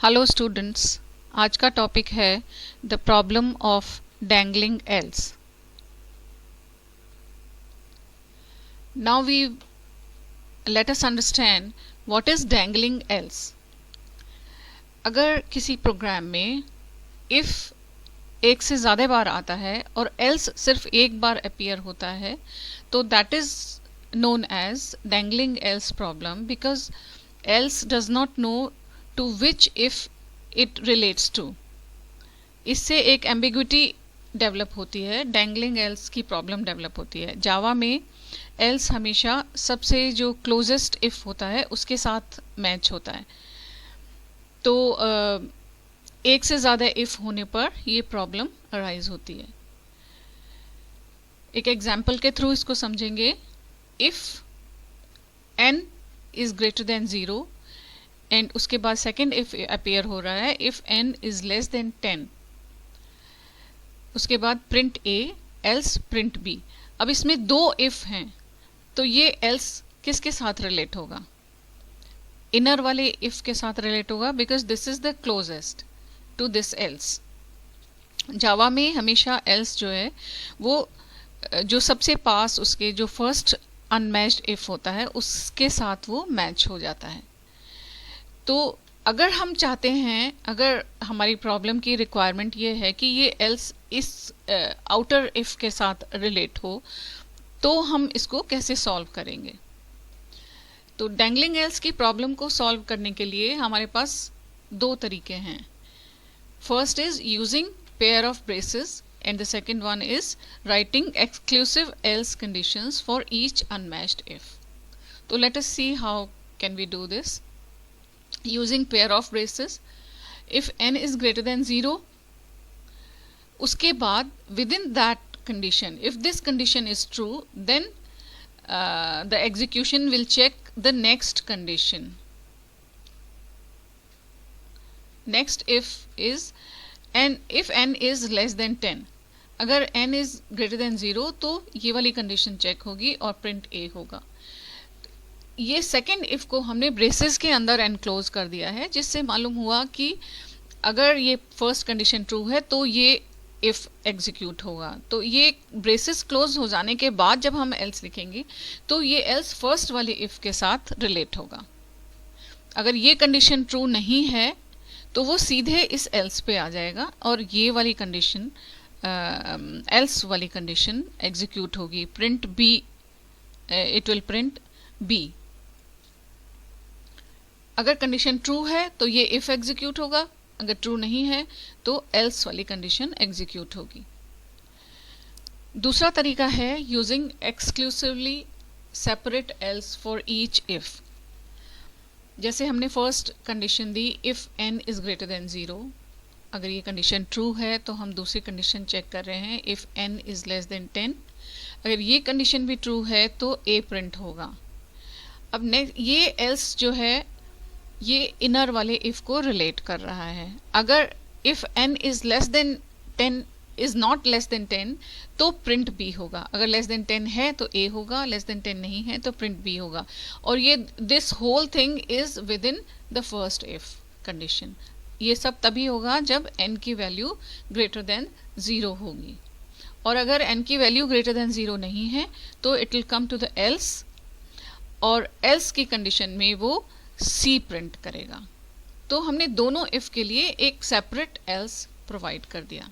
Hello students, आज का topic है the problem of dangling else. Now we let us understand what is dangling else. अगर किसी programme में इफ एक से ज़्यादा बार आता है और एल्स सिर्फ एक बार अपीयर होता है तो that is known as dangling else problem because else does not know to which if it relates to। इससे एक एम्बिग्विटी डेवलप होती है, डैंगलिंग एल्स की प्रॉब्लम डेवलप होती है। जावा में एल्स हमेशा सबसे जो क्लोजेस्ट इफ होता है उसके साथ मैच होता है, तो एक से ज़्यादा इफ होने पर ये प्रॉब्लम अराइज होती है। एक एग्जाम्पल के थ्रू इसको समझेंगे। If n is greater than 0 and उसके बाद सेकेंड इफ अपीयर हो रहा है if n is less than 10, उसके बाद print a else print b। अब इसमें दो इफ हैं तो ये एल्स किसके साथ रिलेट होगा? इनर वाले इफ के साथ रिलेट होगा because this is the closest to this else. Java में हमेशा एल्स जो है वो जो सबसे पास उसके जो फर्स्ट अनमैच्ड इफ होता है उसके साथ वो मैच हो जाता है। तो अगर हम चाहते हैं, अगर हमारी प्रॉब्लम की रिक्वायरमेंट ये है कि ये एल्स इस आउटर इफ के साथ रिलेट हो, तो हम इसको कैसे सॉल्व करेंगे? तो डैंगलिंग एल्स की प्रॉब्लम को सॉल्व करने के लिए हमारे पास दो तरीके हैं। First is using pair of braces and the second one is writing exclusive else conditions for each unmatched if. So let us see how can we do this using pair of braces. If n is greater than 0, उसके बाद within that condition, if this condition is true, then the execution will check the next condition. Next if is and if n is less than 10, अगर n is greater than 0 तो ये वाली condition check होगी और print a होगा। ये second if को हमने ब्रेसेस के अंदर एनक्लोज कर दिया है, जिससे मालूम हुआ कि अगर ये फर्स्ट कंडीशन ट्रू है तो ये इफ एग्जीक्यूट होगा। तो ये ब्रेसेस क्लोज हो जाने के बाद जब हम एल्स लिखेंगे तो ये एल्स फर्स्ट वाली इफ के साथ रिलेट होगा। अगर ये कंडीशन ट्रू नहीं है तो वो सीधे इस एल्स पे आ जाएगा और ये वाली कंडीशन एल्स वाली कंडीशन एग्जीक्यूट होगी। Print B, it will print B. अगर कंडीशन ट्रू है तो ये इफ एग्जीक्यूट होगा, अगर ट्रू नहीं है तो एल्स वाली कंडीशन एग्जीक्यूट होगी। दूसरा तरीका है using exclusively separate else for each if. जैसे हमने first condition the if n is greater than 0, अगर ये कंडीशन ट्रू है तो हम दूसरी कंडीशन चेक कर रहे हैं if n is less than 10। अगर ये कंडीशन भी ट्रू है तो a प्रिंट होगा। अब नेक्स्ट ये एल्स जो है ये इनर वाले इफ को रिलेट कर रहा है। अगर if n is less than 10 is not less than 10 तो प्रिंट b होगा। अगर लेस देन 10 है तो a होगा, लेस देन 10 नहीं है तो प्रिंट b होगा। और ये this whole thing is within the first if condition. ये सब तभी होगा जब n की वैल्यू ग्रेटर देन 0 होगी। और अगर n की वैल्यू ग्रेटर देन 0 नहीं है तो it will come to the else, और एल्स की कंडीशन में वो c प्रिंट करेगा। तो हमने दोनों इफ के लिए एक सेपरेट एल्स प्रोवाइड कर दिया।